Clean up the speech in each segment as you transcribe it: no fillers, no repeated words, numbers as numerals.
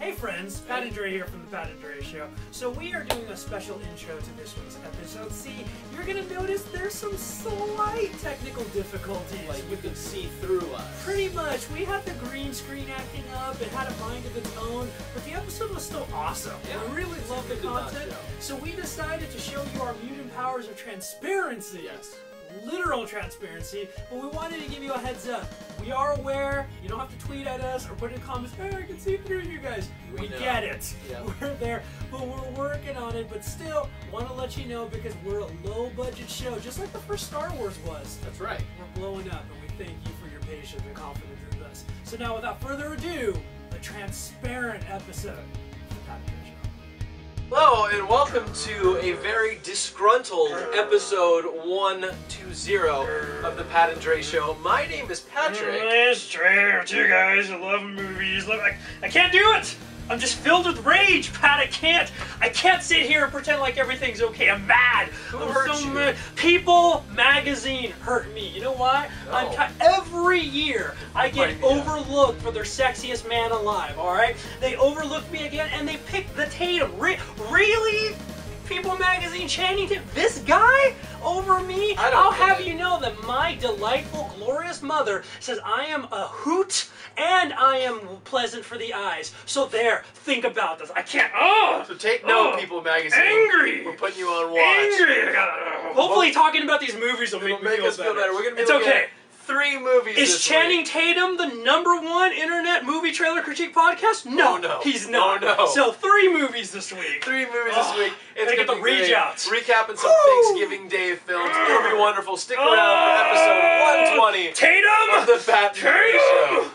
Hey friends, Pat and Dre here from the Pat and Dre Show. So we are doing a special intro to this week's episode. See, you're gonna notice there's some slight technical difficulties. Like you can see through us. Pretty much. We had the green screen acting up, it had a mind of its own, but the episode was still awesome. Yeah, we really loved the content, so we decided to show you our mutant powers of transparency. Yes. Literal transparency, but we wanted to give you a heads up. We are aware, you don't have to tweet at us or put in comments, hey, I can see through you guys. We get it. Yeah. We're there, but we're working on it, but still want to let you know because we're a low budget show, just like the first Star Wars was. That's right. We're blowing up, and we thank you for your patience and confidence in us. So now, without further ado, a transparent episode of the Pat and Dre Show. Hello, and welcome to a very disgruntled episode 120 of the Pat and Dre Show. My name is Patrick. It's Dre, with you guys. I love movies. I can't do it! I'm just filled with rage, Pat. I can't sit here and pretend like everything's okay. I'm mad. Who I'm hurt so you? mad. People magazine hurt me. You know why? No. Every year I get Yeah. overlooked for their sexiest man alive. All right? They overlook me again, and they pick the Tatum. Really? People magazine Channing Tatum, this guy over me? I'll have you know that my delightful, glorious mother says I am a hoot and I am pleasant for the eyes. So there, think about this. I can't. So take note, People magazine. Angry. We're putting you on watch. Angry. Hopefully, talking about these movies will It'll make me us feel better. We're gonna be it's looking okay. at 3 movies Is this Channing week. Tatum the #1 internet movie trailer critique podcast? No, no. he's not. Oh, no. So 3 movies this week. 3 movies this week. It's gotta get gonna the be rage great. out. Recapping some Woo! Thanksgiving Day films. It'll be wonderful. Stick around for episode 120 Tatum! of the Pat and Dre Show.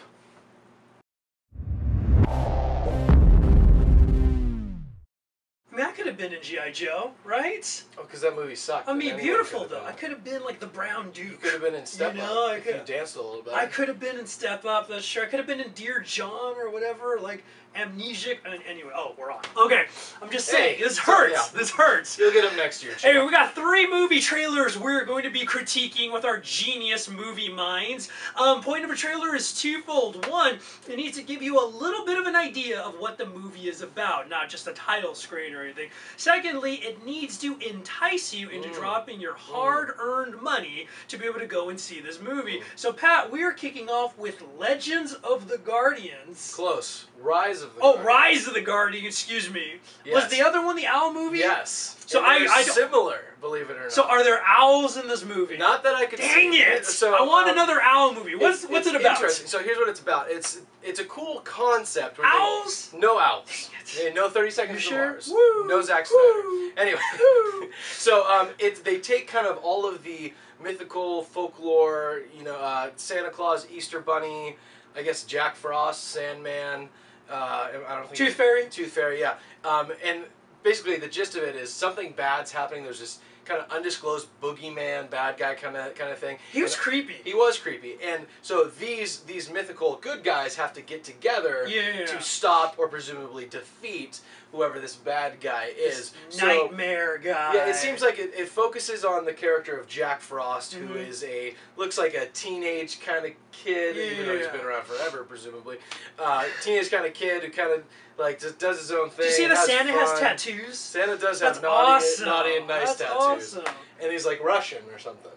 I mean, I could have been in G.I. Joe, right? Oh, because that movie sucked. I mean, Anyone beautiful could've though. been. I could have been like the Brown Duke. You could have been in Step know, Up if you danced a little bit. I could have been in Step Up, that's sure. I could have been in Dear John or whatever, like Amnesiac. Anyway, oh, we're on. Okay, I'm just saying, Hey, this so, hurts. yeah. This hurts. You'll get them next year. Hey, we got 3 movie trailers we're going to be critiquing with our genius movie minds. Point of a trailer is twofold. One, it needs to give you a little bit of an idea of what the movie is about, not just a title screen or anything. Secondly, it needs to entice you into dropping your hard-earned money to be able to go and see this movie. So, Pat, we are kicking off with Legends of the Guardians. Close. Rise of the Oh, Guardians. Rise of the Guardian, excuse me. Yes. Was the other one the owl movie? Yes. So And they're I similar, believe it or not. So are there owls in this movie? Not that I could Dang see. it! So, I want another owl movie. What's it's it about? Interesting. So here's what it's about. It's a cool concept. where Owls? No owls. Dang it. Yeah, no 30 Seconds You to sure? Mars. Woo! No Zack Woo! Snyder. Anyway. Woo! So they take kind of all of the mythical folklore, Santa Claus, Easter Bunny, I guess Jack Frost, Sandman, I don't think Tooth Fairy? Tooth Fairy, yeah. And basically the gist of it is something bad's happening. There's this kind of undisclosed boogeyman, bad guy kind of thing. He was creepy. He was creepy, and so these mythical good guys have to get together Yeah. to stop or presumably defeat whoever this bad guy is. This nightmare guy. Yeah, it seems like it focuses on the character of Jack Frost, who is looks like a teenage kind of kid, even though he's been around forever, presumably. Teenage kind of kid who kind of like just does his own thing. Did you see that Santa has fun. tattoos? Santa does That's have naughty, awesome. naughty and nice That's tattoos. awesome. And he's like Russian or something.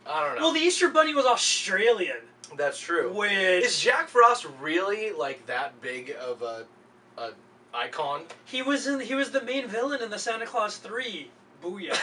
I don't know. Well, the Easter Bunny was Australian. That's true. Which Is Jack Frost really like that big of a icon? he was the main villain in the Santa Claus 3. Booyah.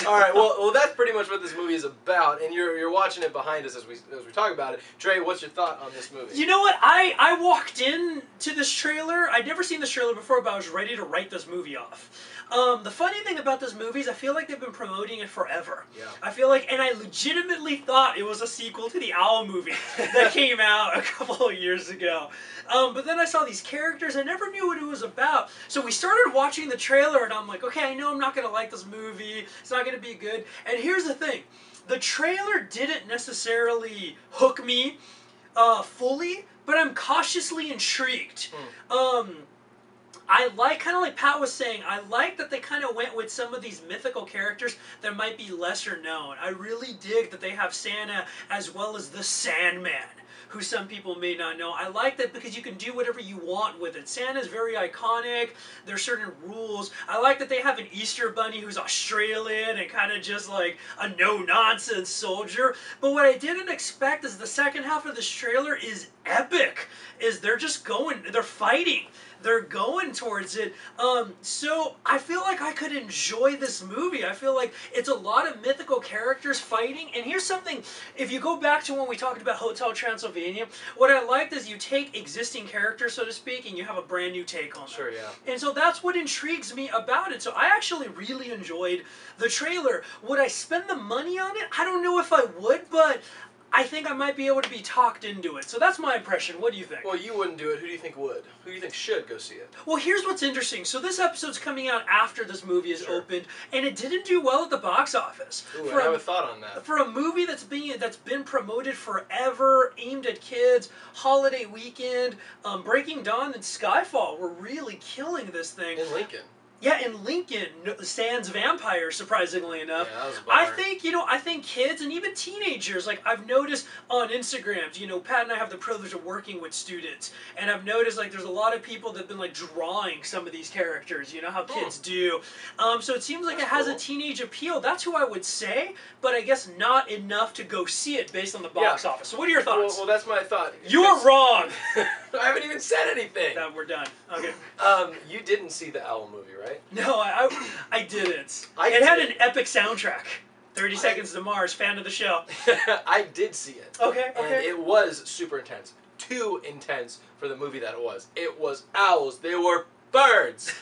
All right. Well, that's pretty much what this movie is about, and you're watching it behind us as we talk about it. Dre, what's your thought on this movie? You know what? I walked in to this trailer. I'd never seen this trailer before, but I was ready to write this movie off. The funny thing about this movie is I feel like they've been promoting it forever. Yeah. I feel like, and I legitimately thought it was a sequel to the Owl movie that came out a couple of years ago. But then I saw these characters. I never knew what it was about. So we started watching the trailer, and I'm like, okay, I know I'm not going to like this movie. It's not going to be good. And here's the thing. The trailer didn't necessarily hook me fully, but I'm cautiously intrigued. I like, kind of like Pat was saying, I like that they kind of went with some of these mythical characters that might be lesser known. I really dig that they have Santa as well as the Sandman, who some people may not know. I like that because you can do whatever you want with it. Santa's very iconic. There's certain rules. I like that they have an Easter Bunny who's Australian and kind of just like a no-nonsense soldier. But what I didn't expect is the second half of this trailer is epic. They're just going, they're fighting. They're going towards it. So I feel like I could enjoy this movie. I feel like it's a lot of mythical characters fighting. And here's something, if you go back to when we talked about Hotel Transylvania, what I liked is you take existing characters, so to speak, and you have a brand new take on them. Sure, yeah. And so that's what intrigues me about it. So I actually really enjoyed the trailer. Would I spend the money on it? I don't know if I would, but I think I might be able to be talked into it. So that's my impression. What do you think? Well, you wouldn't do it. Who do you think would? Who do you think should go see it? Well, here's what's interesting. So this episode's coming out after this movie is opened, and it didn't do well at the box office. Ooh, I have a thought on that. For a movie that's been promoted forever, aimed at kids, holiday weekend, Breaking Dawn and Skyfall were really killing this thing. In Lincoln. Yeah, in Lincoln, sans vampire, surprisingly enough. Yeah, that was a bummer. I think kids and even teenagers, like I've noticed on Instagram, Pat and I have the privilege of working with students, and I've noticed like there's a lot of people that have been like drawing some of these characters, how kids do. So it seems like it has a teenage appeal. That's who I would say, but I guess not enough to go see it based on the box office. So what are your thoughts? Well, that's my thought. You are wrong! I haven't even said anything! No, we're done. Okay. You didn't see the Owl movie, right? No, I didn't. It had an epic soundtrack. 30 Seconds to Mars, fan of the show. I did see it. Okay. And it was super intense. Too intense for the movie that it was. It was owls. They were birds.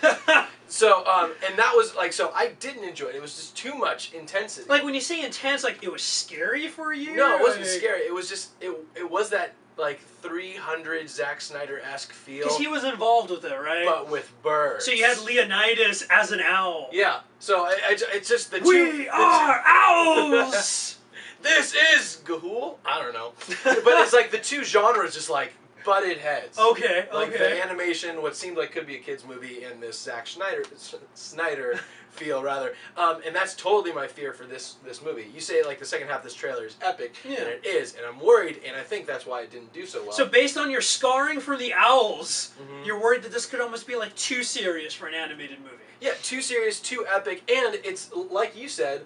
So, and that was like, so I didn't enjoy it. It was just too much intensity. Like when you say intense, like it was scary for you? No, it wasn't scary. It was just, it was that like 300 Zack Snyder-esque feel. Because he was involved with it, right? But with birds. So you had Leonidas as an owl. Yeah. So it's just the We are owls! This is Gahul? I don't know. But it's like the two genres just like butted heads. Okay, like the animation, what seemed like could be a kid's movie, and this Zack Snyder feel rather, and that's totally my fear for this movie. You say like the second half of this trailer is epic, and it is, and I'm worried, and I think that's why it didn't do so well. So based on your scarring from the owls, you're worried that this could almost be like too serious for an animated movie. Yeah, too serious, too epic, and it's like you said.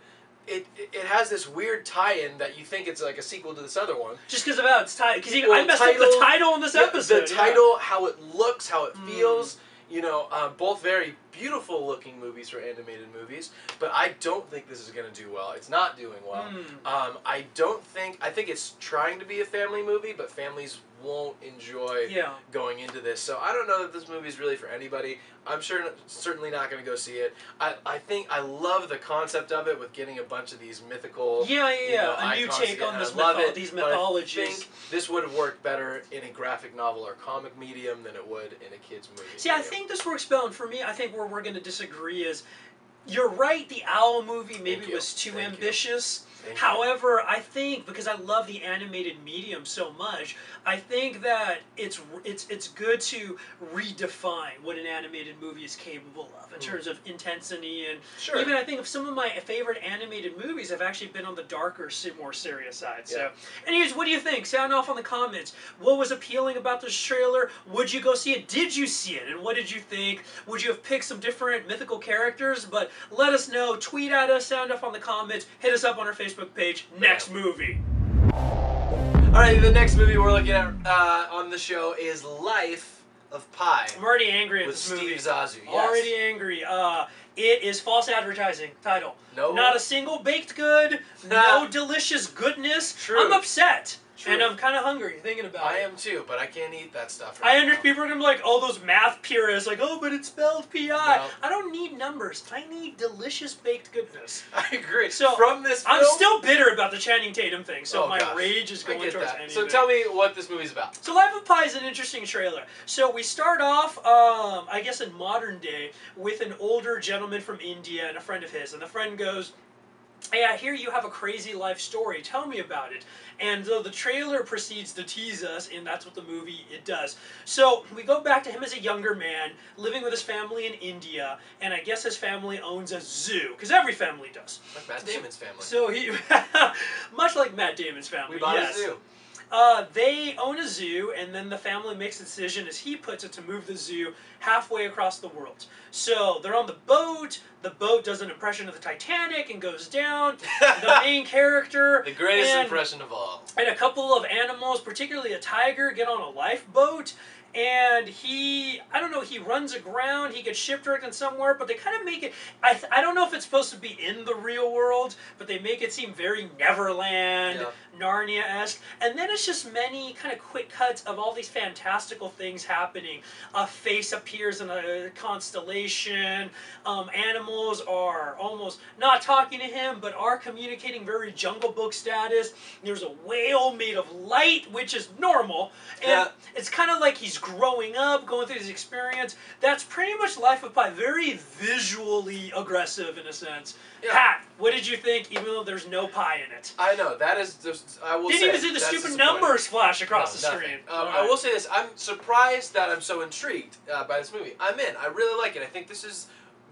It has this weird tie-in that you think it's like a sequel to this other one. Just because of how it's titled. Because I messed up the title in this episode. The title, how it looks, how it feels. Both very beautiful looking movies for animated movies, but I don't think this is going to do well. It's not doing well. I think it's trying to be a family movie, but families won't enjoy going into this. So I don't know that this movie is really for anybody. I'm certainly not going to go see it. I love the concept of it with getting a bunch of these mythical a new take on these mythologies. I think this would have worked better in a graphic novel or comic medium than it would in a kid's movie. See, I think this works well, and for me, I think where we're going to disagree is, you're right, the Owl movie maybe was too ambitious. However, I think, because I love the animated medium so much, I think that it's good to redefine what an animated movie is capable of in terms of intensity, and even I think of some of my favorite animated movies have actually been on the darker, more serious side. So, anyways, what do you think? Sound off on the comments. What was appealing about this trailer? Would you go see it? Did you see it? And what did you think? Would you have picked some different mythical characters? But let us know. Tweet at us. Sound off on the comments. Hit us up on our Facebook page. Next movie. Alright, the next movie we're looking at on the show is Life of Pi. I'm already angry at this movie. With Steve Zissou. Yes. Already angry. It is false advertising. Title. No. Not a single baked good. No delicious goodness. True. I'm upset. True. And I'm kind of hungry thinking about it. I am too, but I can't eat that stuff I understand people are going to be like, oh, those math purists, like, oh, but it's spelled P-I. No. I don't need numbers. I need delicious baked goodness. I agree. So, from this film, I'm still bitter about the Channing Tatum thing, so my rage is going towards any So of it. tell me what this movie's about. So Life of Pi is an interesting trailer. So we start off, I guess in modern day, with an older gentleman from India and a friend of his. And the friend goes, hey, I hear you have a crazy life story. Tell me about it. And though the trailer proceeds to tease us, and that's what the movie it does. So we go back to him as a younger man, living with his family in India, and I guess his family owns a zoo, because every family does. Like Matt Damon's family. So he, much like Matt Damon's family, we bought a zoo. They own a zoo, and then the family makes a decision, as he puts it, to move the zoo halfway across the world. So they're on the boat. The boat does an impression of the Titanic and goes down. The main character, the greatest impression of all, and a couple of animals, particularly a tiger, get on a lifeboat. And he runs aground, he gets shipwrecked in somewhere, but they kind of make it, I don't know if it's supposed to be in the real world, but they make it seem very Neverland, Narnia-esque. And then it's just many kind of quick cuts of all these fantastical things happening. A face appears in a constellation, animals are almost not talking to him, but are communicating very Jungle Book status. There's a whale made of light, which is normal, and it's kind of like he's growing up, going through his experience. That's pretty much Life of Pi. Very visually aggressive in a sense. Yeah. Pat, what did you think, even though there's no pie in it? I know, that is just, I will Didn't say, even see the stupid numbers flash across the screen. I will say this, I'm surprised that I'm so intrigued by this movie. I'm in. I really like it. I think this is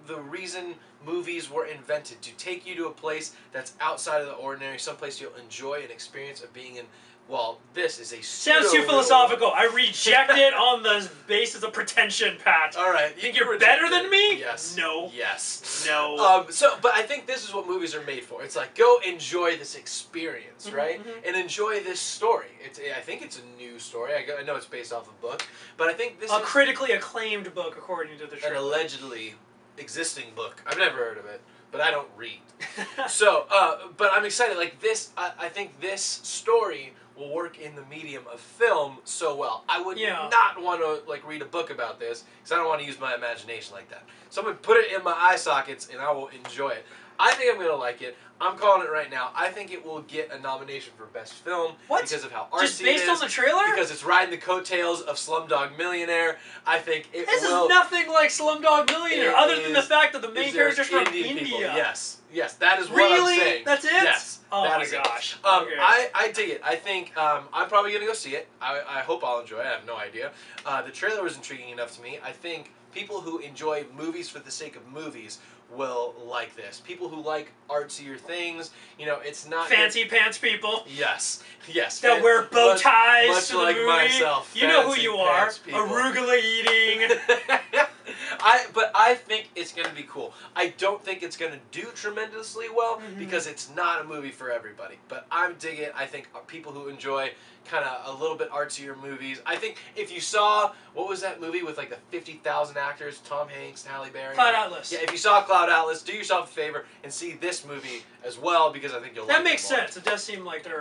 the reason movies were invented, to take you to a place that's outside of the ordinary, someplace you'll enjoy an experience of being in. Well, this is a sounds too philosophical. I reject it on the basis of pretension, Pat. All right, you think you're better than me? Yes. No. Yes. No. But I think this is what movies are made for. It's like, go enjoy this experience, right? And enjoy this story. I think it's a new story. I know it's based off a book, but I think this is a critically acclaimed book, according to the trailer. An allegedly existing book. I've never heard of it, but I don't read. So, but I'm excited. Like this, I think this story will work in the medium of film so well. I would not want to read a book about this, because I don't want to use my imagination like that. Someone put it in my eye sockets and I will enjoy it. I think I'm going to like it. I'm calling it right now. I think it will get a nomination for Best Film because of how artsy Just based on the trailer? Because it's riding the coattails of Slumdog Millionaire. I think it This is nothing like Slumdog Millionaire, other than the fact that the main character's from India. Yes, that is what I'm saying. That's it? Yes. Oh my gosh. Okay. I dig it. I think I'm probably going to go see it. I hope I'll enjoy it. I have no idea. The trailer was intriguing enough to me. I think people who enjoy movies for the sake of movies will like this. People who like artsier things, it's not fancy pants people. Yes. That wear bow ties much to the like movie. Myself. You know who you are. Arugula eating. But I think it's going to be cool. I don't think it's going to do tremendously well because it's not a movie for everybody. But I'm digging it. I think people who enjoy kind of a little bit artsier movies. I think if you saw, what was that movie with the 50,000 actors, Tom Hanks, Halle Berry? Cloud Atlas. Yeah, if you saw Cloud Atlas, do yourself a favor and see this movie as well, because I think you'll like it. That makes sense. It does seem like they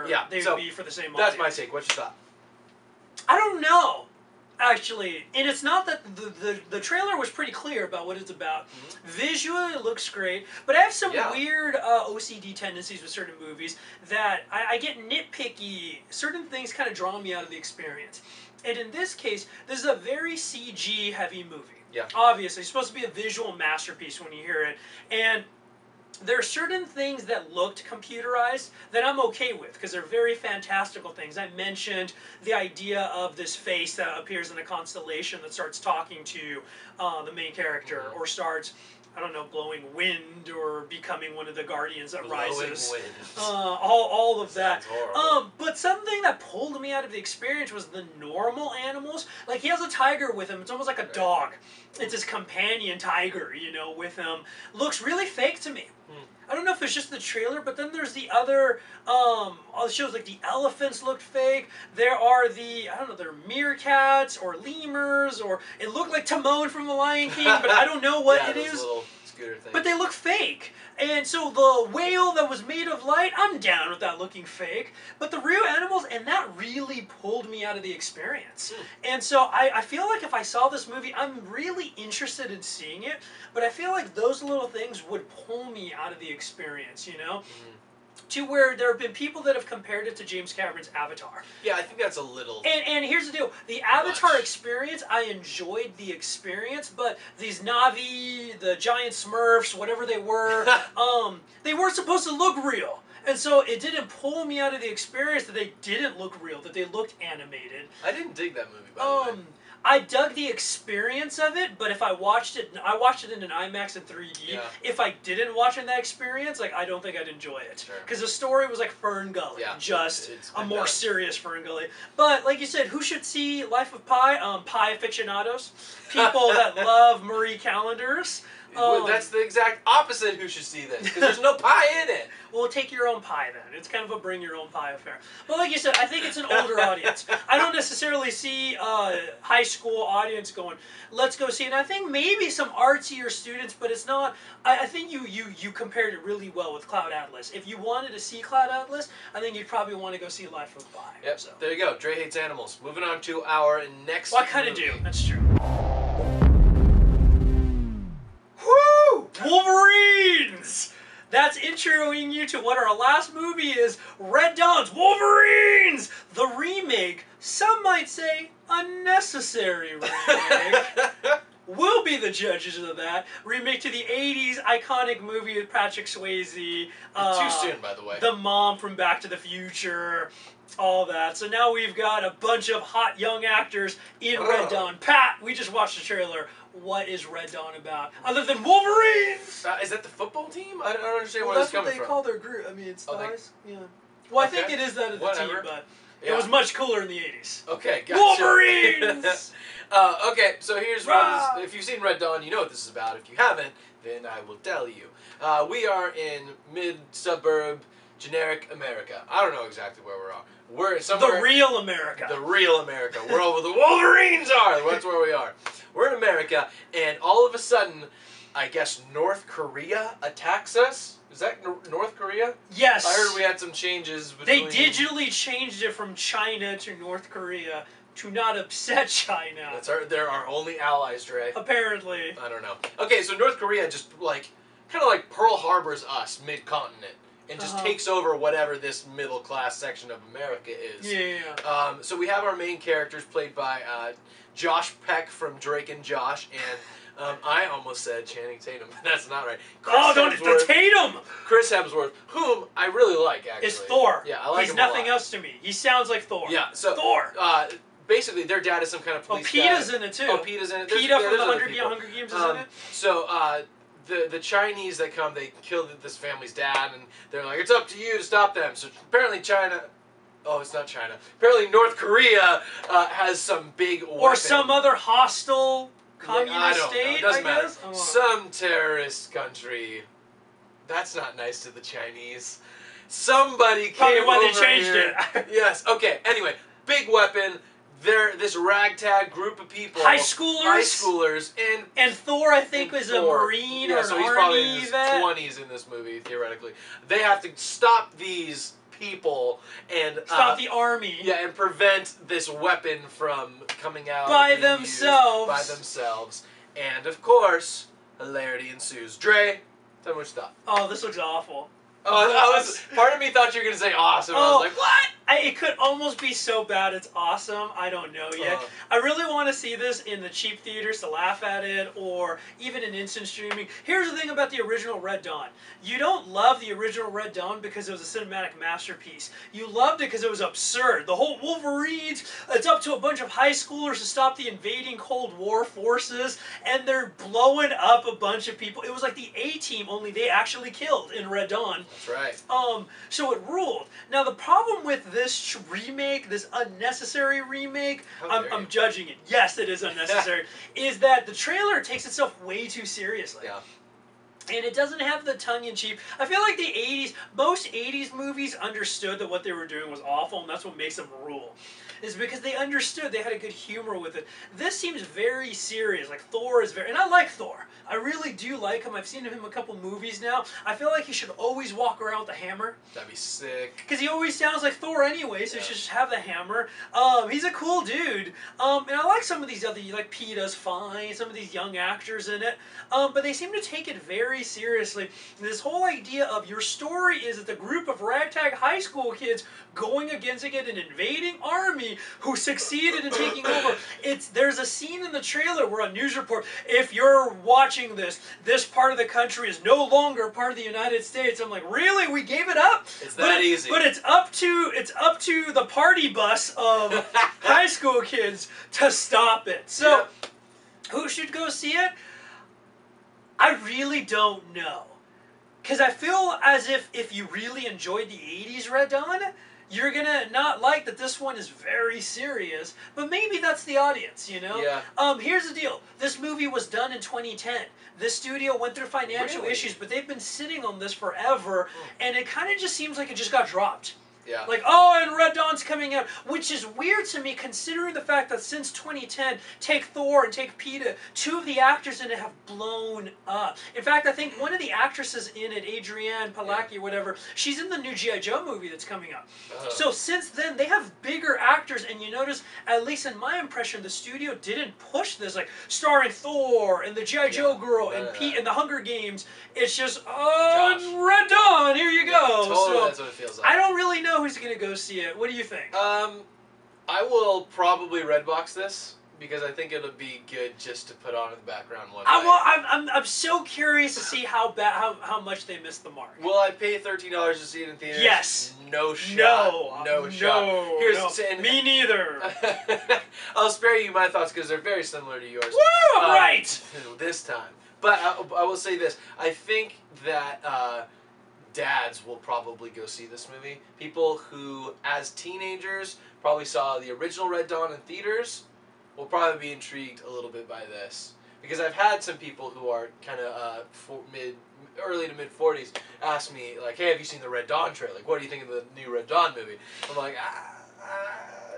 would be for the same audience. That's my take. What's your thought? I don't know, actually. And it's not that the trailer was pretty clear about what it's about. Visually, it looks great, but I have some weird OCD tendencies with certain movies that I get nitpicky. Certain things kind of draw me out of the experience. And in this case, this is a very CG-heavy movie. Yeah. Obviously, it's supposed to be a visual masterpiece when you hear it. And there are certain things that looked computerized that I'm okay with, because they're very fantastical things. I mentioned the idea of this face that appears in a constellation that starts talking to the main character, or starts, I don't know, blowing wind or becoming one of the guardians that rises. All of that. But something that pulled me out of the experience was the normal animals. Like, he has a tiger with him. It's almost like a dog. It's his companion tiger, with him. Looks really fake to me. I don't know if it's just the trailer, but then there's the other shows, like the elephants looked fake. There are they're meerkats or lemurs, or it looked like Timon from The Lion King, but I don't know what it is. Little scooter things. But they look fake. And so the whale that was made of light, I'm down with that looking fake. But the real animals, and that really pulled me out of the experience. And so I feel like if I saw this movie, I'm really interested in seeing it, but I feel like those little things would pull me out of the experience, to where there have been people that have compared it to James Cameron's Avatar. Yeah, I think that's a little... And here's the deal. The Avatar experience, I enjoyed the experience, but these Na'vi, the giant Smurfs, whatever they were, they weren't supposed to look real. And so it didn't pull me out of the experience that they didn't look real, that they looked animated. I didn't dig that movie, by the way. I dug the experience of it, but if I watched it in an IMAX in 3D. Yeah. If I didn't watch it in that experience, like I don't think I'd enjoy it. Because the story was like Fern Gully, just a more serious Fern Gully. But like you said, who should see Life of Pi? Pi aficionados, people that love Marie Callender's. That's the exact opposite who should see this, because there's no pie in it. Well, take your own pie then. It's kind of a bring your own pie affair. But like you said, I think it's an older audience. I don't necessarily see a high school audience going, let's go see it. And I think maybe some artsier students, but it's not. I think you compared it really well with Cloud Atlas. If you wanted to see Cloud Atlas, I think you'd probably want to go see Life of Pi. Yep, so. There you go. Dre Hates Animals. Moving on to our next Well, I kind of do. That's true. Wolverines! That's introing you to what our last movie is, Red Dawn's Wolverines! The remake, some might say unnecessary remake. We'll be the judges of that. Remake to the 80s iconic movie with Patrick Swayze. Too soon, by the way. The mom from Back to the Future. All that. So now we've got a bunch of hot young actors in Red Dawn. Pat, we just watched the trailer. What is Red Dawn about? Other than Wolverines! Is that the football team? I don't understand where this coming from. That's what they call their group. I mean, it's nice. Yeah. Well, I think it is that of the team, but it was much cooler in the 80s. Okay, gotcha. Wolverines! Okay, so here's what this, if you've seen Red Dawn, you know what this is about. If you haven't, then I will tell you. We are in mid-suburb, generic America. I don't know exactly where we are. We're somewhere. The real America. The real America. Where all the Wolverines are. That's where we are. We're in America, and all of a sudden, I guess North Korea attacks us. Is that North Korea? Yes. I heard we had some changes between... They digitally changed it from China to North Korea to not upset China. They're our only allies, Dre. Apparently. I don't know. Okay, so North Korea just, like, kind of like Pearl Harbors us mid-continent. And just takes over whatever this middle-class section of America is. Yeah. So we have our main characters played by Josh Peck from Drake and Josh, and I almost said Channing Tatum, but that's not right. The Tatum! Chris Hemsworth, whom I really like, actually. It's Thor. Yeah, I like him He's nothing else to me. He sounds like Thor. Yeah, so... Thor! Basically, their dad is some kind of police guy. Peta's in it, too. Oh, Peta's in it. Peta from the Hunger Games is in it. So, the Chinese that come, they kill this family's dad, and they're like, it's up to you to stop them. So apparently China... Oh, it's not China. Apparently North Korea has some big weapon. Or some other hostile communist state, know. It doesn't matter. guess? Oh. Some terrorist country. That's not nice to the Chinese. Somebody came over they changed here. it. Yes, okay. Anyway, big weapon. They're this ragtag group of people. High schoolers. And Thor, I think, was a Marine or an so he's Army probably in his vet. 20s in this movie, theoretically. They have to stop these people and... Stop the army. Yeah, and prevent this weapon from coming out... By themselves. And, of course, hilarity ensues. Dre, tell me what you thought. Oh, this looks awful. Part of me thought you were going to say awesome. I was like, what? It could almost be so bad it's awesome. I don't know yet. I really want to see this in the cheap theaters to laugh at it, or even in instant streaming. Here's the thing about the original Red Dawn. You don't love the original Red Dawn because it was a cinematic masterpiece. You loved it because it was absurd. The whole Wolverines, it's up to a bunch of high schoolers to stop the invading Cold War forces, and they're blowing up a bunch of people. It was like the A-Team, only they actually killed in Red Dawn. That's right. So it ruled. Now the problem with this remake, this unnecessary remake, I'm judging it. Yes, it is unnecessary. Is that the trailer takes itself way too seriously. Yeah. And it doesn't have the tongue-in-cheek. I feel like the 80s, most 80s movies understood that what they were doing was awful, and that's what makes them rule. Is because they understood, they had a good humor with it. This seems very serious, like Thor is very, and I like Thor. I really do like him. I've seen him in a couple movies now. I feel like he should always walk around with a hammer. That'd be sick. Because he always sounds like Thor anyway, so he should just have the hammer. He's a cool dude. And I like some of these other, like Peta's fine, some of these young actors in it. But they seem to take it very very seriously. This whole idea of your story is that the group of ragtag high school kids going against an invading army who succeeded in taking over. There's a scene in the trailer where a news report, if you're watching this part of the country is no longer part of the United States. I'm like, really? We gave it up? It's that easy. But it's up to the party bus of high school kids to stop it. So, who should go see it? I really don't know. Because I feel as if you really enjoyed the 80s Red Dawn, you're going to not like that this one is very serious. But maybe that's the audience, you know? Yeah. Here's the deal. This movie was done in 2010. This studio went through financial issues, but they've been sitting on this forever. And it kind of just seems like it just got dropped. Yeah. Like, oh, and Red Dawn's coming out, which is weird to me considering the fact that since 2010, take Thor and take PETA, two of the actors in it have blown up. In fact, I think one of the actresses in it, Adrienne Palacki, whatever, she's in the new G.I. Joe movie that's coming out. So since then, they have bigger actors, and you notice, at least in my impression, the studio didn't push this, like, starring Thor and the G.I. Joe girl and Pete and the Hunger Games. It's just, Red Dawn, here you go. Totally, so, that's what it feels like. I don't really know who's going to go see it. What do you think? I will probably Redbox this because I think it'll be good just to put on in the background one night. I'm so curious to see how much they missed the mark. Will I pay $13 to see it in theaters? Yes. No shot. No shot. No. Me neither. I'll spare you my thoughts because they're very similar to yours. Woo! Right. This time, but I will say this: I think that. Dads will probably go see this movie. People who, as teenagers, probably saw the original Red Dawn in theaters will probably be intrigued a little bit by this. Because I've had some people who are kind of early to mid-40s ask me, like, hey, have you seen the Red Dawn trailer? Like, what do you think of the new Red Dawn movie? I'm like,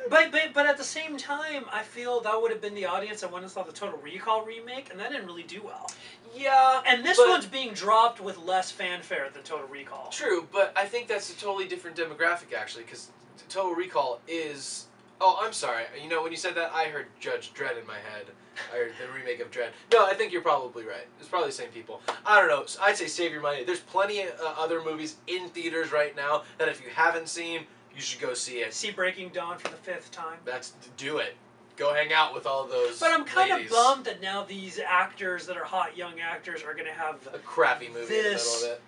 But at the same time, I feel that would have been the audience that went and saw the Total Recall remake, and that didn't really do well. Yeah. And this one's being dropped with less fanfare than Total Recall. True, but I think that's a totally different demographic, actually, because Total Recall is... Oh, I'm sorry. You know, when you said that, I heard Judge Dredd in my head. I heard the remake of Dredd. No, I think you're probably right. It's probably the same people. I don't know. I'd say save your money. There's plenty of other movies in theaters right now that if you haven't seen, you should go see it. See Breaking Dawn for the 5th time. Do it. Go hang out with all those But I'm kind ladies. of bummed that now these actors that are hot young actors are going to have a crappy movie in the middle of it.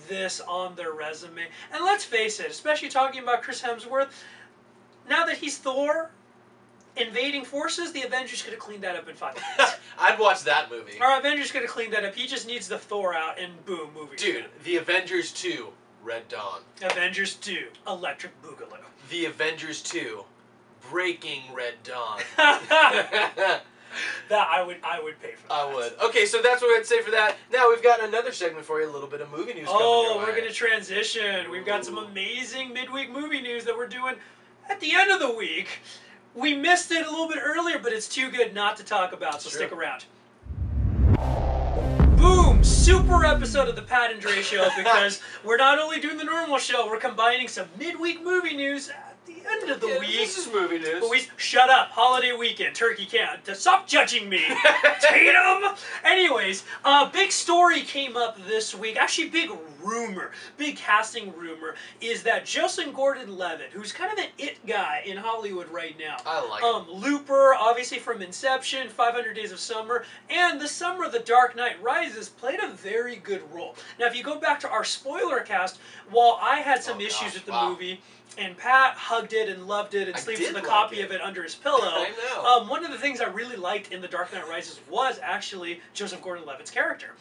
This on their resume. And let's face it, especially talking about Chris Hemsworth, now that he's Thor, invading forces, the Avengers could have cleaned that up in 5 minutes. I'd watch that movie. Our Avengers could have cleaned that up. He just needs the Thor out and boom, movie. Dude, The Avengers 2, Red Dawn. Avengers 2, Electric Boogaloo. The Avengers 2, Breaking Red Dawn. That I would pay for that. I would. Okay, so that's what I'd say for that. Now we've got another segment for you, a little bit of movie news coming your way. We're going to transition. We've got some amazing midweek movie news that we're doing at the end of the week. We missed it a little bit earlier, but it's too good not to talk about, so stick around. Boom! Super episode of the Pat and Dre Show, because we're not only doing the normal show, we're combining some midweek movie news at the end of the week. This is movie news. But shut up. Holiday weekend. Turkey can't. Stop judging me. Tatum! Anyways, big story came up this week. Actually, big rumor, big casting rumor, is that Joseph Gordon-Levitt, who's kind of an it guy in Hollywood right now. I like him. Looper, obviously from Inception, 500 Days of Summer, and this summer The Dark Knight Rises, played a very good role. Now, if you go back to our spoiler cast, while I had some issues with the movie, and Pat hugged it and loved it and sleeps with a copy of it under his pillow. I know. One of the things I really liked in The Dark Knight Rises was actually Joseph Gordon-Levitt's character.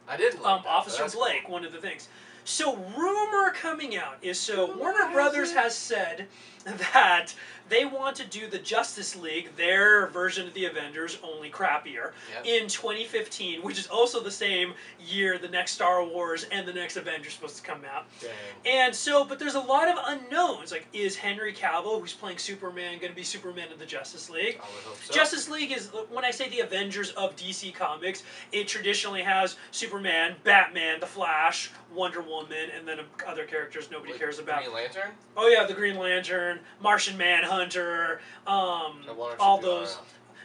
I did like that. Officer Blake, one of the things. So, rumor coming out is Warner Brothers has said that they want to do the Justice League, their version of the Avengers, only crappier, in 2015, which is also the same year the next Star Wars and the next Avengers supposed to come out. Dang. And so, but there's a lot of unknowns. Like, is Henry Cavill, who's playing Superman, going to be Superman in the Justice League? I would hope so. Justice League is, when I say the Avengers of DC Comics, it traditionally has Superman, Batman, The Flash, Wonder Woman, and then other characters nobody cares about. Green Lantern? Oh yeah, the Green Lantern, Martian Manhunter, all those.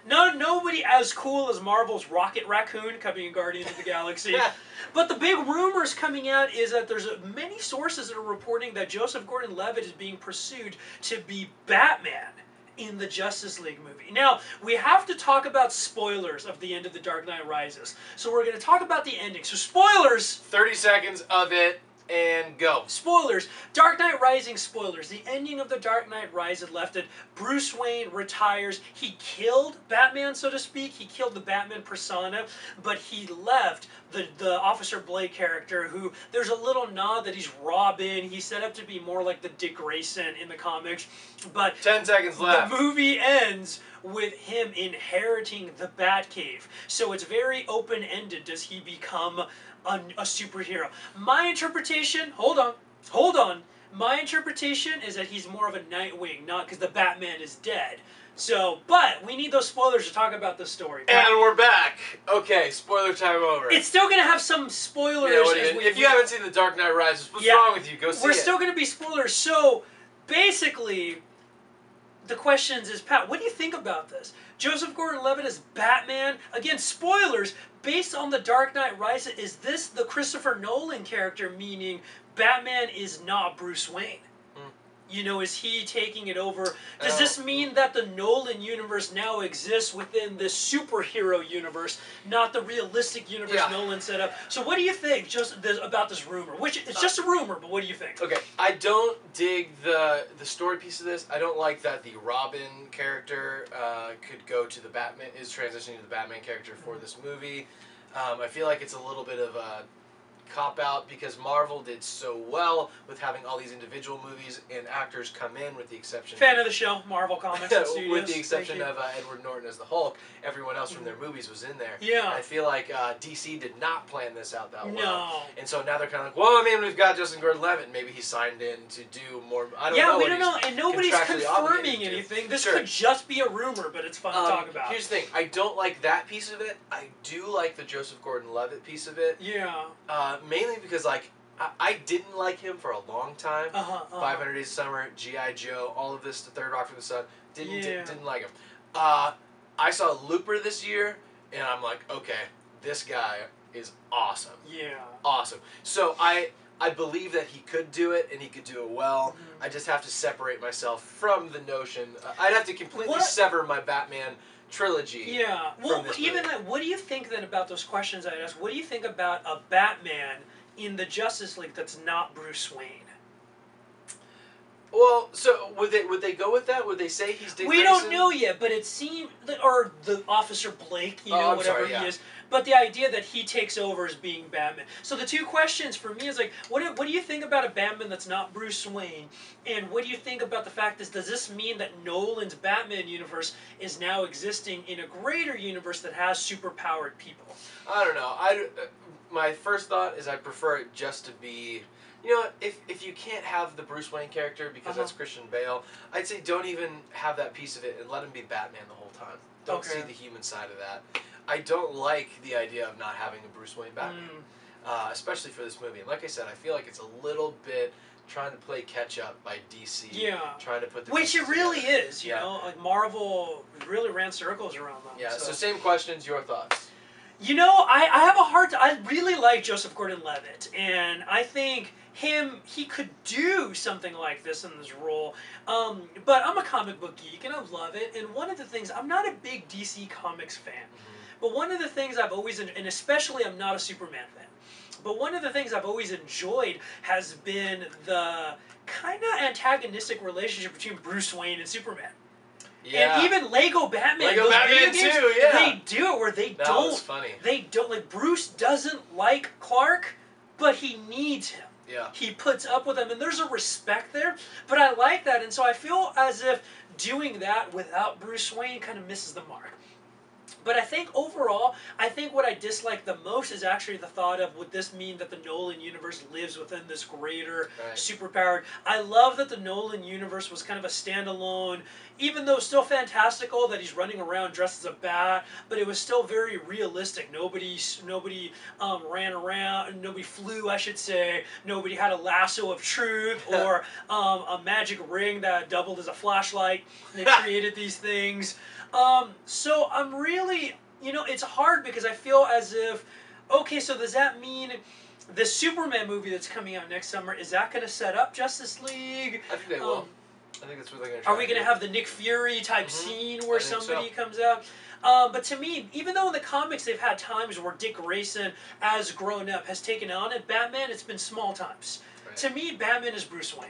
Nobody as cool as Marvel's Rocket Raccoon coming in Guardians of the Galaxy. But the big rumors coming out is that there's many sources that are reporting that Joseph Gordon-Levitt is being pursued to be Batman in the Justice League movie. Now, we have to talk about spoilers of the end of The Dark Knight Rises. So we're going to talk about the ending. So spoilers! 30 seconds of it, and go. Spoilers. Dark Knight Rising spoilers. The ending of The Dark Knight Rises left it. Bruce Wayne retires. He killed Batman, so to speak. He killed the Batman persona, but he left the Officer Blake character, who there's a little nod that he's Robin. He's set up to be more like the Dick Grayson in the comics. But 10 seconds left. The movie ends with him inheriting the Batcave. So it's very open-ended. Does he become a superhero? My interpretation, hold on. My interpretation is that he's more of a Nightwing, not because the Batman is dead. So, but we need those spoilers to talk about this story. And we're back. Okay, spoiler time over. It's still going to have some spoilers. If you haven't seen The Dark Knight Rises, what's wrong with you? Go see it. We're still going to be spoilers. So, basically, the question is, Pat, what do you think about this? Joseph Gordon-Levitt as Batman. Again, spoilers. Based on The Dark Knight Rises, is this the Christopher Nolan character, meaning Batman is not Bruce Wayne? You know, is he taking it over? Does this mean that the Nolan universe now exists within this superhero universe, not the realistic universe Nolan set up? So what do you think about this rumor? Which, it's just a rumor, but what do you think? Okay, I don't dig the story piece of this. I don't like that the Robin character could go to the Batman, is transitioning to the Batman character for this movie. I feel like it's a little bit of a cop-out because Marvel did so well with having all these individual movies and actors come in, with the exception... Fan of the show, Marvel Comics and Studios. With the exception of Edward Norton as the Hulk, everyone else from their movies was in there. Yeah. I feel like DC did not plan this out that well. No. And so now they're kind of like, well, I mean, we've got Justin Gordon-Levitt. Maybe he signed in to do more... I don't know. Yeah, we don't know, and nobody's confirming anything. This could just be a rumor, but it's fun to talk about. Here's the thing. I don't like that piece of it. I do like the Joseph Gordon-Levitt piece of it. Yeah. Mainly because, like, I didn't like him for a long time. 500 Days of Summer, G.I. Joe, all of this, The Third Rock from the Sun. Didn't like him. I saw Looper this year, and I'm like, okay, this guy is awesome. Yeah. Awesome. So I believe that he could do it, and he could do it well. I just have to separate myself from the notion. I'd have to completely sever my Batman trilogy. Yeah. Well, even that, what do you think then about those questions I asked? What do you think about a Batman in the Justice League that's not Bruce Wayne? Well, so would they go with that? Would they say he's Dick Grayson? We don't know yet, but it seemed, or the Officer Blake, you know, whatever he is. But the idea that he takes over as being Batman. So the two questions for me is like, what do you think about a Batman that's not Bruce Wayne? And what do you think about the fact is, does this mean that Nolan's Batman universe is now existing in a greater universe that has superpowered people? I don't know. My first thought is I prefer it just to be... You know, if you can't have the Bruce Wayne character because that's Christian Bale, I'd say don't even have that piece of it and let him be Batman the whole time. Don't see the human side of that. I don't like the idea of not having a Bruce Wayne Batman, especially for this movie. And like I said, I feel like it's a little bit trying to play catch up by DC. Yeah. Trying to put the Which it really together. Is, you know? Like Marvel really ran circles around them. Yeah, so same questions, your thoughts? You know, I have a hard time. I really like Joseph Gordon-Levitt, and I think he could do something like this in this role. But I'm a comic book geek, and I love it. And one of the things, I'm not a big DC Comics fan, but one of the things I've always, and especially I'm not a Superman fan, but one of the things I've always enjoyed has been the kind of antagonistic relationship between Bruce Wayne and Superman. Yeah. And even Lego Batman. Lego Batman games, too, yeah. They do it where they that was funny. They don't, like, Bruce doesn't like Clark, but he needs him. Yeah. He puts up with him, and there's a respect there. But I like that, and so I feel as if doing that without Bruce Wayne kind of misses the mark. But I think overall, I think what I dislike the most is actually the thought of, would this mean that the Nolan universe lives within this greater, superpowered... I love that the Nolan universe was kind of a standalone, even though still fantastical that he's running around dressed as a bat, but it was still very realistic. Nobody ran around, nobody flew, I should say. Nobody had a lasso of truth or a magic ring that doubled as a flashlight. They created these things. So I'm really, it's hard because I feel as if, okay, so does that mean the Superman movie that's coming out next summer, is that going to set up Justice League? I think they will. I think that's what they're going to try. Are we going to have the Nick Fury type scene where somebody comes out? But to me, even though in the comics they've had times where Dick Grayson, as grown up, has taken on it, Batman, it's been small times. Right. To me, Batman is Bruce Wayne.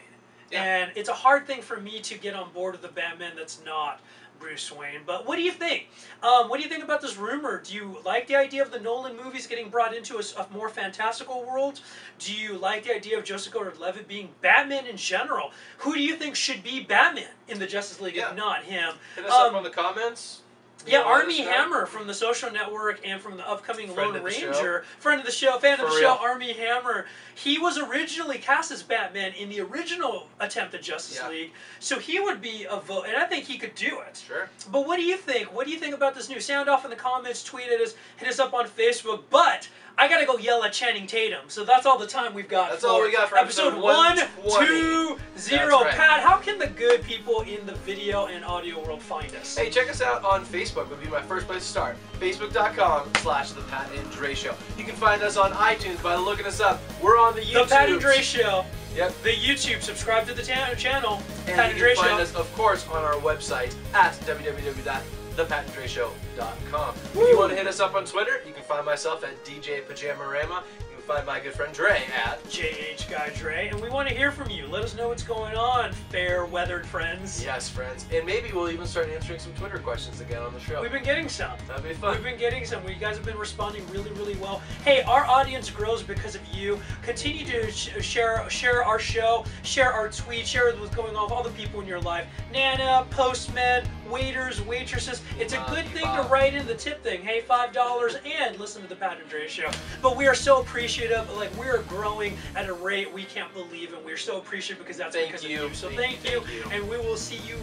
Yeah. And it's a hard thing for me to get on board with the Batman that's not Bruce Wayne. But what do you think? What do you think about this rumor? Do you like the idea of the Nolan movies getting brought into a more fantastical world? Do you like the idea of Joseph Gordon-Levitt being Batman in general? Who do you think should be Batman in the Justice League if not him? Hit us up on the comments. Yeah, Armie Hammer from the Social Network and from the upcoming Lone Ranger, friend of the show, fan of the show, Armie Hammer. He was originally cast as Batman in the original attempt at Justice League, so he would be a vote, and I think he could do it. Sure. But what do you think? What do you think about this news? Sound off in the comments, tweet at us, hit us up on Facebook. But I gotta go yell at Channing Tatum, so that's all the time we've got. That's all we got for episode 120. Right. Pat, how can the good people in the video and audio world find us? Hey, check us out on Facebook. Would be my first place to start. Facebook.com/The Pat and Dre Show. You can find us on iTunes by looking us up. We're on the YouTube. The Pat and Dre Show. Yep. The YouTube. Subscribe to the channel. And Pat and Dre Show. You can find us, of course, on our website at www.thepatanddrayshow.com. If you want to hit us up on Twitter, you can find myself at DJ Pajamarama. You can find my good friend Dre at JH Guy Dre. And we want to hear from you. Let us know what's going on, fair-weathered friends. Yes, friends. And maybe we'll even start answering some Twitter questions again on the show. We've been getting some. That'd be fun. We've been getting some. You guys have been responding really, really well. Hey, our audience grows because of you. Continue to share our show, share our tweets, share what's going on with all the people in your life. Nana, postmen, waiters, waitresses. It's a good thing to write in the tip thing. Hey, $5 and listen to the Pat and Dre Show. But we are so appreciative. Like, we are growing at a rate we can't believe, and we're so appreciative because that's because of you. So thank you, and we will see you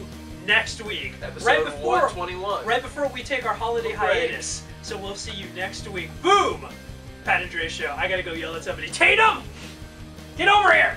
next week. Episode 121. Right before we take our holiday hiatus. So we'll see you next week. Boom! Pat and Dre Show. I gotta go yell at somebody. Tatum! Get over here!